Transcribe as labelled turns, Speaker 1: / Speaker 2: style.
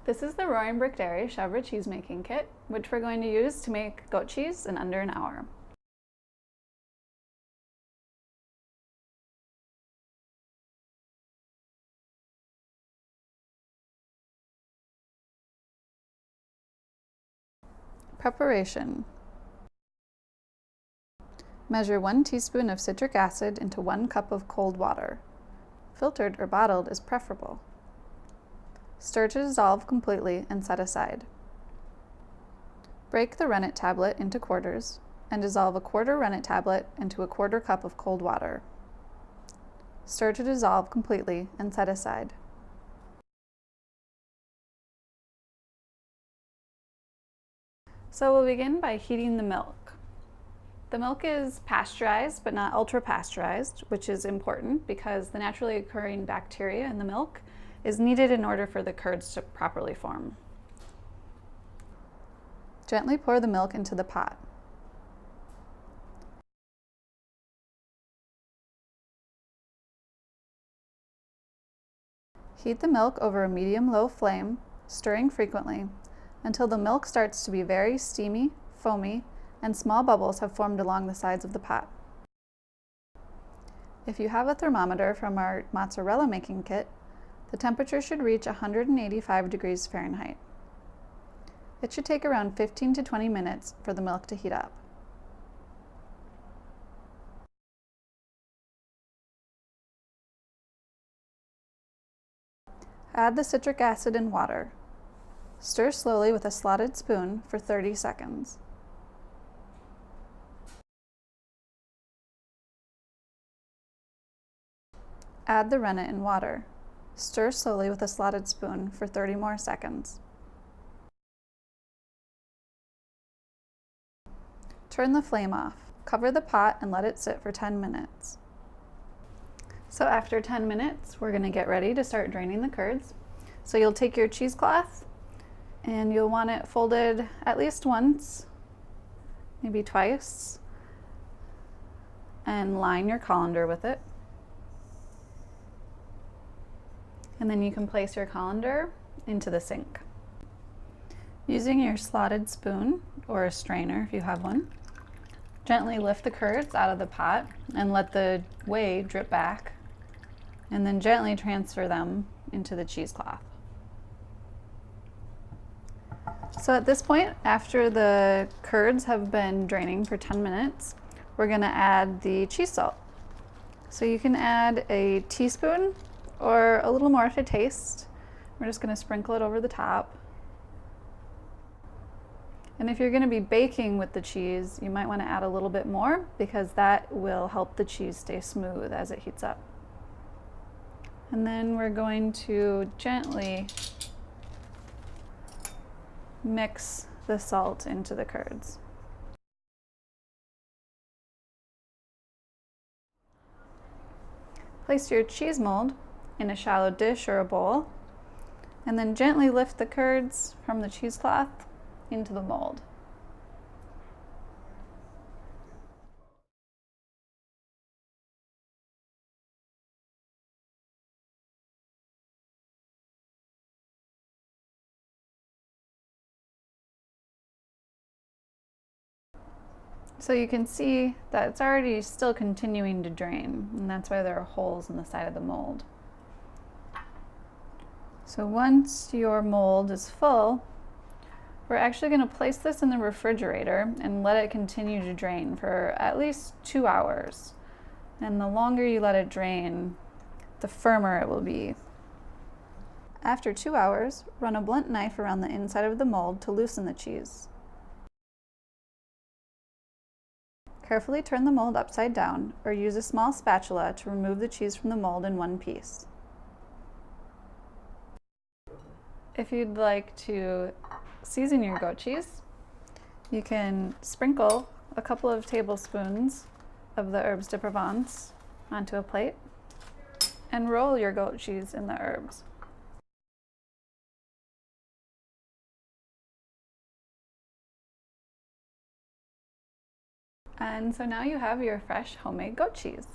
Speaker 1: This is the Roaring Brook Dairy Chevre cheese making kit, which we're going to use to make goat cheese in under an hour. Preparation. Measure 1 teaspoon of citric acid into 1 cup of cold water. Filtered or bottled is preferable. Stir to dissolve completely and set aside. Break the rennet tablet into quarters and dissolve a quarter rennet tablet into a quarter cup of cold water. Stir to dissolve completely and set aside. So we'll begin by heating the milk. The milk is pasteurized but not ultra pasteurized, which is important because the naturally occurring bacteria in the milk is needed in order for the curds to properly form. Gently pour the milk into the pot. Heat the milk over a medium-low flame, stirring frequently, until the milk starts to be very steamy, foamy, and small bubbles have formed along the sides of the pot. If you have a thermometer from our mozzarella making kit, the temperature should reach 185 degrees Fahrenheit. It should take around 15 to 20 minutes for the milk to heat up. Add the citric acid and water. Stir slowly with a slotted spoon for 30 seconds. Add the rennet and water. Stir slowly with a slotted spoon for 30 more seconds. Turn the flame off. Cover the pot and let it sit for 10 minutes. So after 10 minutes, we're going to get ready to start draining the curds. So you'll take your cheesecloth and you'll want it folded at least once, maybe twice, and line your colander with it. And then you can place your colander into the sink. Using your slotted spoon or a strainer if you have one, gently lift the curds out of the pot and let the whey drip back, and then gently transfer them into the cheesecloth. So at this point, after the curds have been draining for 10 minutes, we're going to add the cheese salt. So you can add a teaspoon or a little more to taste. We're just going to sprinkle it over the top. And if you're going to be baking with the cheese, you might want to add a little bit more because that will help the cheese stay smooth as it heats up. And then we're going to gently mix the salt into the curds. Place your cheese mold in a shallow dish or a bowl, and then gently lift the curds from the cheesecloth into the mold. So you can see that it's already still continuing to drain, and that's why there are holes in the side of the mold. So once your mold is full, we're actually going to place this in the refrigerator and let it continue to drain for at least 2 hours. And the longer you let it drain, the firmer it will be. After 2 hours, run a blunt knife around the inside of the mold to loosen the cheese. Carefully turn the mold upside down or use a small spatula to remove the cheese from the mold in one piece. If you'd like to season your goat cheese, you can sprinkle a couple of tablespoons of the herbes de Provence onto a plate and roll your goat cheese in the herbs. And so now you have your fresh homemade goat cheese.